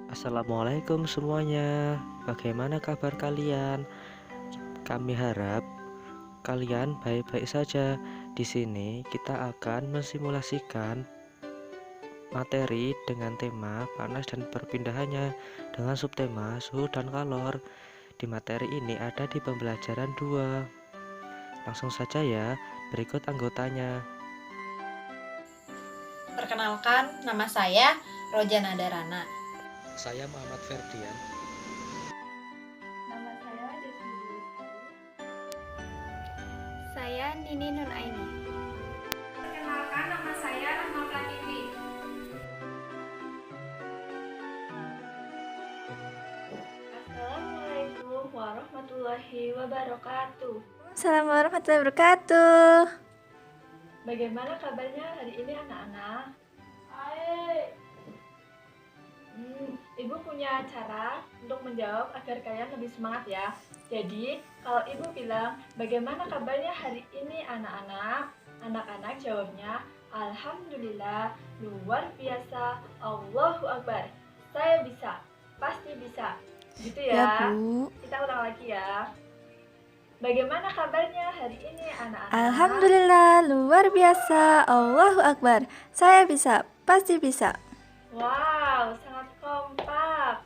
Assalamualaikum semuanya. Bagaimana kabar kalian? Kami harap kalian baik-baik saja. Di sini kita akan mensimulasikan materi dengan tema panas dan perpindahannya dengan subtema suhu dan kalor. Di materi ini ada di pembelajaran 2. Langsung saja ya, berikut anggotanya. Perkenalkan, nama saya Rojana Darana. Saya Muhammad Ferdian. Nama saya Desmi Lestari. Saya Nini Nur Aini. Perkenalkan, nama saya Rahma Pratiwi. Assalamualaikum warahmatullahi wabarakatuh. Assalamualaikum warahmatullahi wabarakatuh. Bagaimana kabarnya hari ini anak-anak? Baik. Ibu punya cara untuk menjawab agar kalian lebih semangat ya. Jadi, kalau ibu bilang, bagaimana kabarnya hari ini anak-anak? Anak-anak jawabnya, Alhamdulillah, luar biasa, Allahu Akbar. Saya bisa, pasti bisa. Gitu ya. Bu. Kita ulang lagi ya. Bagaimana kabarnya hari ini anak-anak? Alhamdulillah, luar biasa, Allahu Akbar. Saya bisa, pasti bisa. Wow, sangat kompak.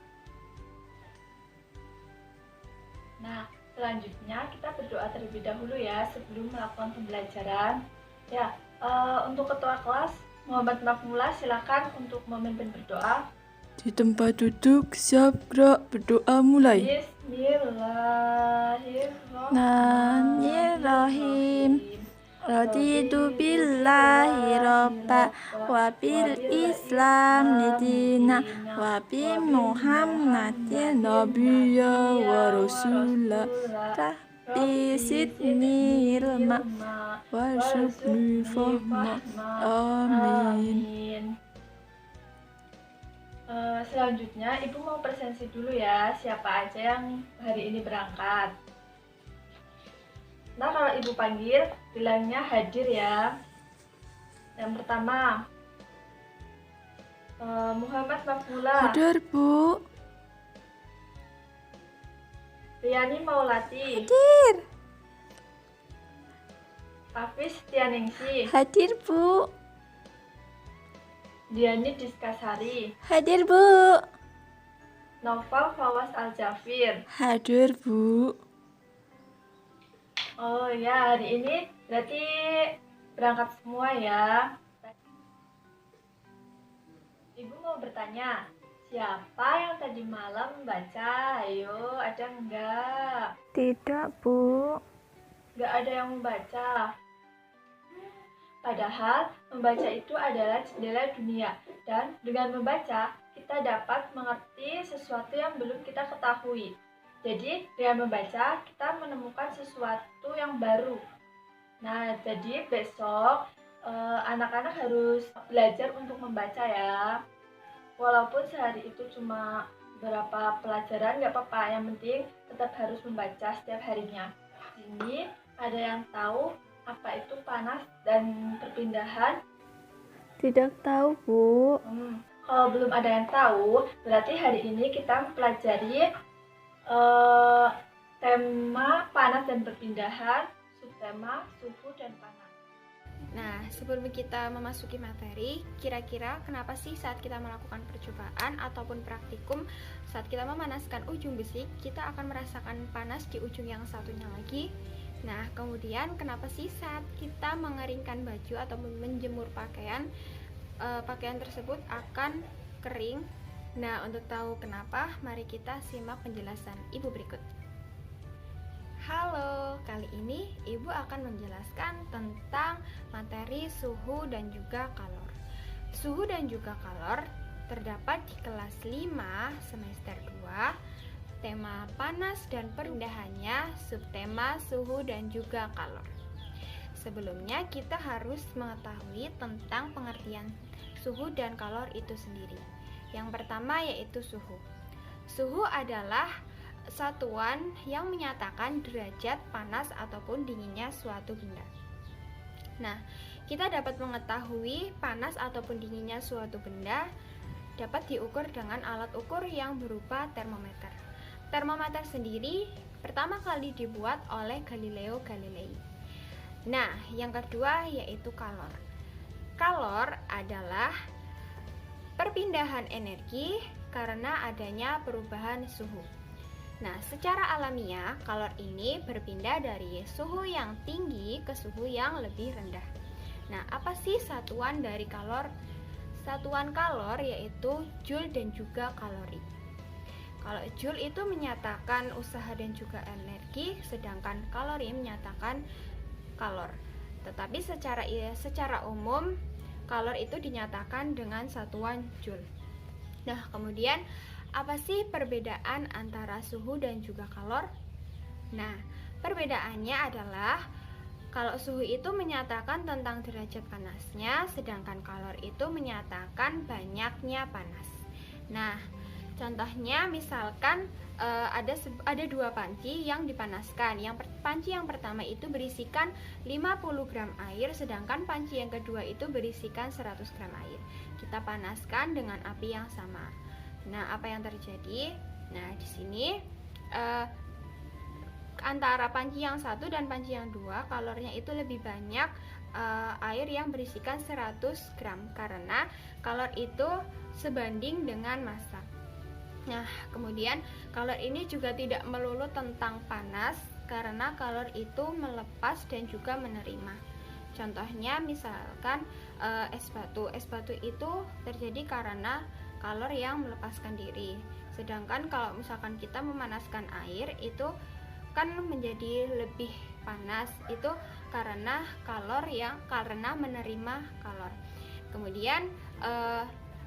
Nah, selanjutnya kita berdoa terlebih dahulu ya sebelum melakukan pembelajaran. Ya, untuk ketua kelas Muhammad Makmula silakan untuk memimpin berdoa. Di tempat duduk, siap gerak, berdoa mulai. Bismillahirrahmanirrahim. Raditu billahi robba wa bil islam lidina wa bi muhammadin nabiyya wa rasulah. Rabbi zidni ilma warzuqni fahma. Amin. Selanjutnya ibu mau presensi dulu ya siapa aja yang hari ini berangkat. Nah, kalau ibu panggil bilangnya hadir ya. Yang pertama Muhammad Makmula, Hadir, Bu. Riani Maulati, Hadir. Hafiz Tianingsi, Hadir, Bu. Diani Diskasari, Hadir, Bu. Noval Fawaz Al-Jafir. Hadir, Bu. Oh ya, hari ini berarti berangkat semua ya. Ibu mau bertanya, siapa yang tadi malam membaca? Ayo, ada enggak? Tidak, Bu. Enggak ada yang membaca. Padahal membaca itu adalah jendela dunia, dan dengan membaca kita dapat mengerti sesuatu yang belum kita ketahui. Jadi dengan membaca kita menemukan sesuatu yang baru. Nah, jadi besok anak-anak harus belajar untuk membaca ya. Walaupun sehari itu cuma berapa pelajaran nggak apa-apa, yang penting tetap harus membaca setiap harinya. Ini ada yang tahu apa itu panas dan perpindahan? Tidak tahu, Bu. Kalau belum ada yang tahu, berarti hari ini kita mempelajari tema panas dan perpindahan, subtema suhu dan panas. Nah, sebelum kita memasuki materi, kira-kira kenapa sih saat kita melakukan percobaan ataupun praktikum, saat kita memanaskan ujung besi, kita akan merasakan panas di ujung yang satunya lagi? Nah, kemudian kenapa sih saat kita mengeringkan baju atau menjemur pakaian, pakaian tersebut akan kering? Nah, untuk tahu kenapa, mari kita simak penjelasan Ibu berikut. Halo, kali ini Ibu akan menjelaskan tentang materi suhu dan juga kalor. Suhu dan juga kalor terdapat di kelas 5 semester 2. Tema panas dan perpindahannya, subtema suhu dan juga kalor. Sebelumnya kita harus mengetahui tentang pengertian suhu dan kalor itu sendiri. Yang pertama yaitu suhu. Suhu adalah satuan yang menyatakan derajat panas ataupun dinginnya suatu benda. Nah, kita dapat mengetahui panas ataupun dinginnya suatu benda dapat diukur dengan alat ukur yang berupa termometer. Termometer sendiri pertama kali dibuat oleh Galileo Galilei. Nah, yang kedua yaitu kalor. Kalor adalah perpindahan energi karena adanya perubahan suhu. Nah, secara alamiah, kalor ini berpindah dari suhu yang tinggi ke suhu yang lebih rendah. Nah, apa sih satuan dari kalor? Satuan kalor yaitu joule dan juga kalori. Kalau joule itu menyatakan usaha dan juga energi, sedangkan kalori menyatakan kalor. Tetapi secara umum, kalor itu dinyatakan dengan satuan joule. Nah, kemudian apa sih perbedaan antara suhu dan juga kalor? Nah, perbedaannya adalah kalau suhu itu menyatakan tentang derajat panasnya, sedangkan kalor itu menyatakan banyaknya panas. Nah, contohnya misalkan ada dua panci yang dipanaskan. Panci yang pertama itu berisikan 50 gram air, sedangkan panci yang kedua itu berisikan 100 gram air. Kita panaskan dengan api yang sama. Nah, apa yang terjadi? Nah, di sini antara panci yang satu dan panci yang dua, kalornya itu lebih banyak air yang berisikan 100 gram karena kalor itu sebanding dengan massa. Nah, kemudian kalor ini juga tidak melulu tentang panas karena kalor itu melepas dan juga menerima. Contohnya misalkan es batu. Es batu itu terjadi karena kalor yang melepaskan diri. Sedangkan kalau misalkan kita memanaskan air itu kan menjadi lebih panas, itu karena karena menerima kalor. Kemudian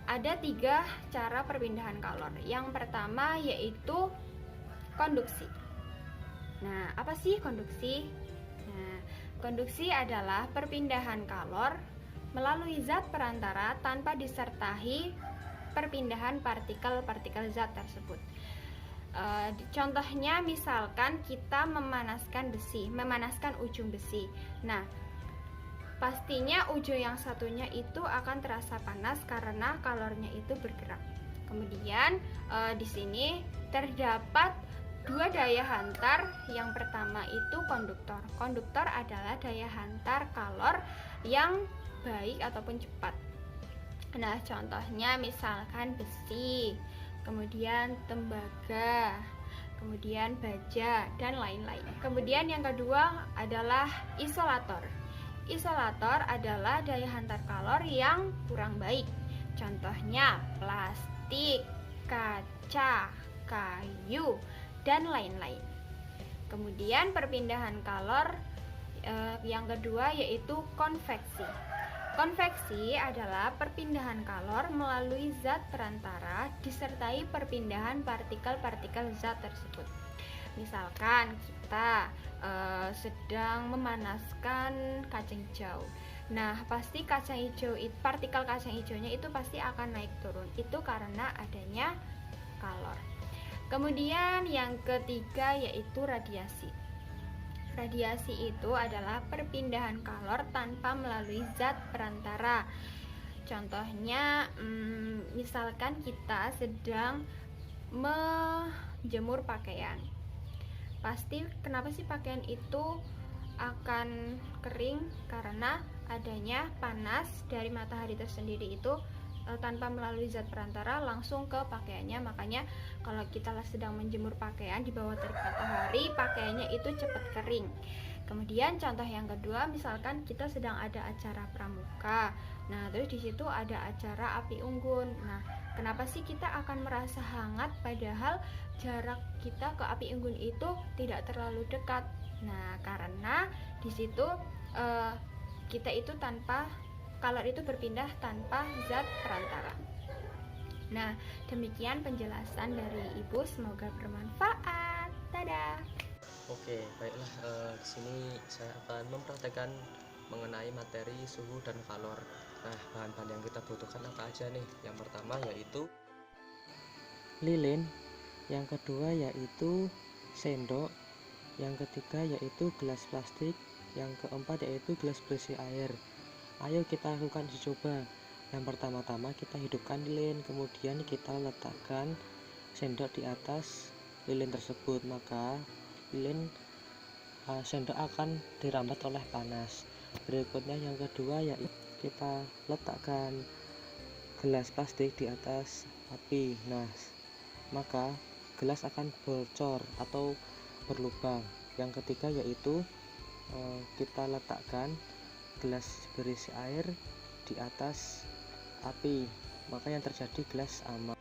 ada 3 cara perpindahan kalor. Yang pertama yaitu konduksi. Nah, apa sih konduksi? Nah, konduksi adalah perpindahan kalor melalui zat perantara tanpa disertai perpindahan partikel-partikel zat tersebut. Contohnya misalkan kita memanaskan ujung besi. Nah, pastinya ujung yang satunya itu akan terasa panas karena kalornya itu bergerak. Kemudian di sini terdapat 2 daya hantar. Yang pertama itu konduktor. Konduktor adalah daya hantar kalor yang baik ataupun cepat. Nah, contohnya misalkan besi, kemudian tembaga, kemudian baja, dan lain-lain. Kemudian yang kedua adalah isolator. Isolator adalah daya hantar kalor yang kurang baik. Contohnya plastik, kaca, kayu, dan lain-lain. Kemudian perpindahan kalor yang kedua yaitu konveksi. Konveksi adalah perpindahan kalor melalui zat perantara disertai perpindahan partikel-partikel zat tersebut. Misalkan kita sedang memanaskan kacang hijau. Nah, pasti partikel kacang hijaunya itu pasti akan naik turun. Itu karena adanya kalor. Kemudian yang ketiga yaitu radiasi. Radiasi itu adalah perpindahan kalor tanpa melalui zat perantara. Contohnya misalkan kita sedang menjemur pakaian. Kenapa sih pakaian itu akan kering? Karena adanya panas dari matahari tersendiri itu tanpa melalui zat perantara langsung ke pakaiannya. Makanya kalau kita sedang menjemur pakaian di bawah terik matahari, pakaiannya itu cepat kering. Kemudian contoh yang kedua, misalkan kita sedang ada acara pramuka. Nah, terus di situ ada acara api unggun. Nah, kenapa sih kita akan merasa hangat padahal jarak kita ke api unggun itu tidak terlalu dekat? Nah, karena di situ kita itu kalor itu berpindah tanpa zat perantara. Nah, demikian penjelasan dari Ibu, semoga bermanfaat. Dadah. Oke, baiklah, di sini saya akan mempraktekkan mengenai materi suhu dan kalor. Nah, bahan-bahan yang kita butuhkan apa aja nih? Yang pertama yaitu lilin, yang kedua yaitu sendok, yang ketiga yaitu gelas plastik, yang keempat yaitu gelas berisi air. Ayo kita lakukan uji coba. Yang pertama-tama kita hidupkan lilin, kemudian kita letakkan sendok di atas lilin tersebut, maka sendok akan dirambat oleh panas. Berikutnya yang kedua yaitu kita letakkan gelas plastik di atas api. Nah, maka gelas akan bocor atau berlubang. Yang ketiga yaitu kita letakkan gelas berisi air di atas api, maka yang terjadi gelas aman.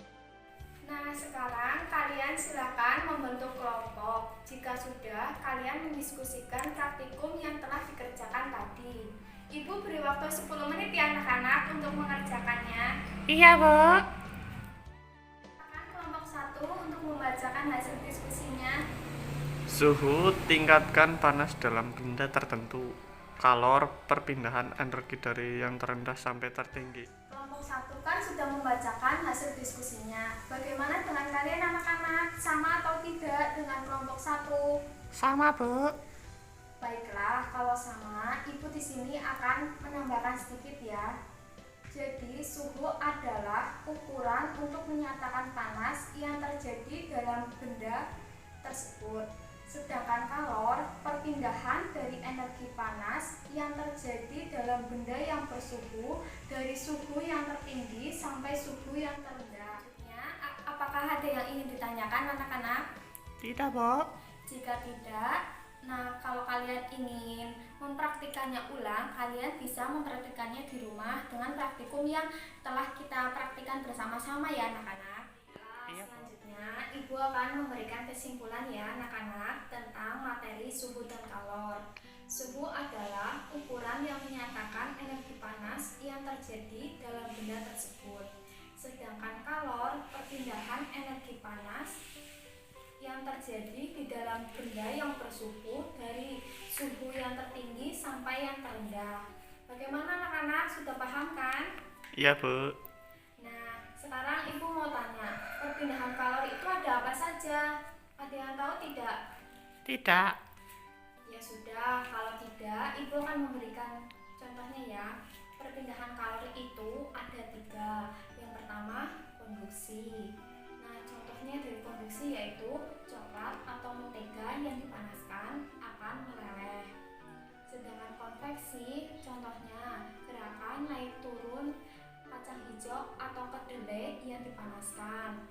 Nah, sekarang kalian silakan membentuk kelompok. Jika sudah, kalian mendiskusikan praktikum yang telah dikerjakan tadi. Ibu beri waktu 10 menit ya anak-anak untuk mengerjakannya. Iya, Bu. Silakan kelompok 1 untuk membacakan hasil diskusinya. Suhu tingkatkan panas dalam benda tertentu. Kalor perpindahan energi dari yang terendah sampai tertinggi. Kelompok 1 kan sudah membacakan hasil diskusinya. Bagaimana dengan kalian anak-anak? Sama atau tidak dengan kelompok 1? Sama, Bu. Baiklah, kalau sama, Ibu di sini akan menambahkan sedikit ya. Jadi, suhu adalah ukuran untuk menyatakan panas yang terjadi dalam benda tersebut. Sedangkan kalor, perpindahan dari energi panas yang terjadi dalam benda yang bersuhu dari suhu yang tertinggi sampai suhu yang terendah. Apakah ada yang ingin ditanyakan anak-anak? Tidak, Bu. Jika tidak, nah kalau kalian ingin mempraktikannya ulang, kalian bisa mempraktikannya di rumah dengan praktikum yang telah kita praktikan bersama-sama ya anak-anak. Selanjutnya, Ibu akan memberikan kesimpulan ya anak-anak tentang materi suhu dan kalor. Suhu adalah ukuran yang menyatakan energi panas yang terjadi dalam benda tersebut. Sedangkan kalor, perpindahan energi panas yang terjadi di dalam benda yang bersuhu dari suhu yang tertinggi sampai yang terendah. Bagaimana anak-anak, sudah paham kan? Iya, Bu. Nah, sekarang Ibu mau tanya, perpindahan kalor itu ada apa saja? Ada yang tahu tidak? Tidak. Ya sudah, kalau tidak, Ibu akan memberikan contohnya ya. Perpindahan kalor itu ada 3. Yang pertama, konduksi. Nah, contohnya dari konduksi yaitu coklat atau mentega yang dipanaskan akan meleleh. Sedangkan konveksi, contohnya gerakan naik turun kacang hijau atau kedelai yang dipanaskan.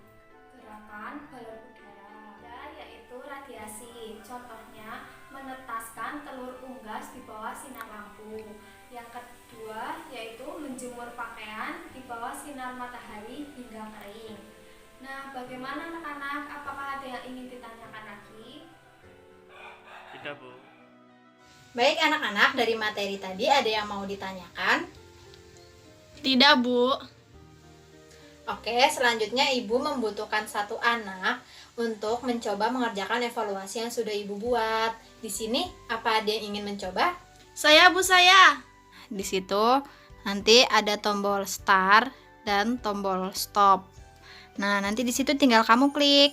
Gerakan balon udara yaitu radiasi, contohnya menetaskan telur unggas di bawah sinar lampu. Yang kedua yaitu menjemur pakaian di bawah sinar matahari hingga kering. Nah, bagaimana anak-anak? Apakah ada yang ingin ditanyakan lagi? Tidak, Bu. Baik anak-anak, dari materi tadi ada yang mau ditanyakan? Tidak, Bu. Oke, selanjutnya Ibu membutuhkan 1 anak untuk mencoba mengerjakan evaluasi yang sudah Ibu buat. Di sini, apa ada yang ingin mencoba? Saya, Bu, saya. Di situ nanti ada tombol start dan tombol stop. Nah, nanti di situ tinggal kamu klik.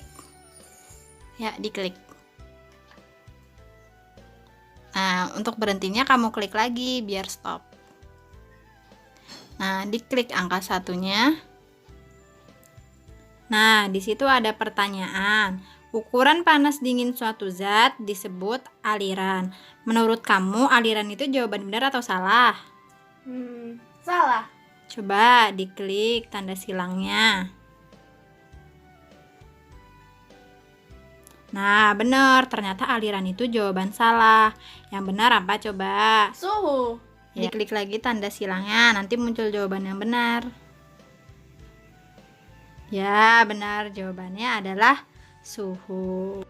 Ya, diklik. Nah, untuk berhentinya kamu klik lagi biar stop. Nah, diklik angka 1-nya. Nah, di situ ada pertanyaan. Ukuran panas dingin suatu zat disebut aliran. Menurut kamu, aliran itu jawaban benar atau salah? Salah. Coba diklik tanda silangnya. Nah, benar. Ternyata aliran itu jawaban salah. Yang benar apa coba? Suhu. Diklik lagi tanda silangnya, nanti muncul jawaban yang benar. Ya, benar. Jawabannya adalah suhu.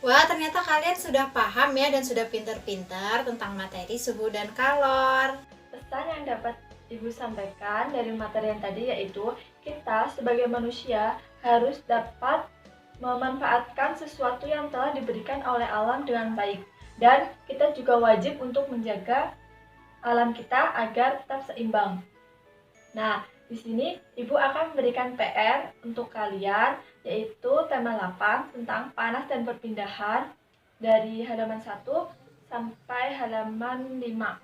Wah, ternyata kalian sudah paham ya dan sudah pintar-pintar tentang materi suhu dan kalor. Pesan yang dapat Ibu sampaikan dari materi yang tadi yaitu kita sebagai manusia harus dapat memanfaatkan sesuatu yang telah diberikan oleh alam dengan baik, dan kita juga wajib untuk menjaga alam kita agar tetap seimbang. Nah, di sini Ibu akan memberikan PR untuk kalian, yaitu tema 8 tentang panas dan perpindahan dari halaman 1 sampai halaman 5.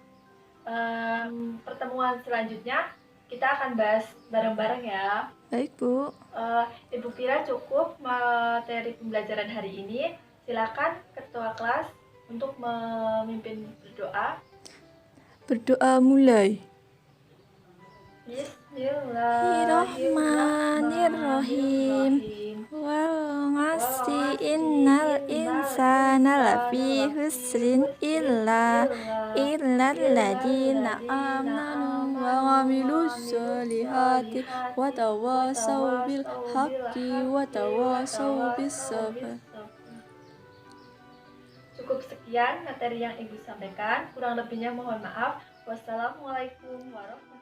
Pertemuan selanjutnya kita akan bahas bareng-bareng ya. Baik, Bu. Ibu kira cukup materi pembelajaran hari ini. Silakan ketua kelas untuk memimpin berdoa. Berdoa mulai. Bismillahirrahmanirrahim. Wal ngasih innal insana lafi husrin illa ladina amanu wa amilus solihati wa tawasaw bil haqqi wa tawasaw bis sabr. Cukup sekian materi yang Ibu sampaikan. Kurang lebihnya mohon maaf. Wassalamualaikum warahmatullahi wabarakatuh.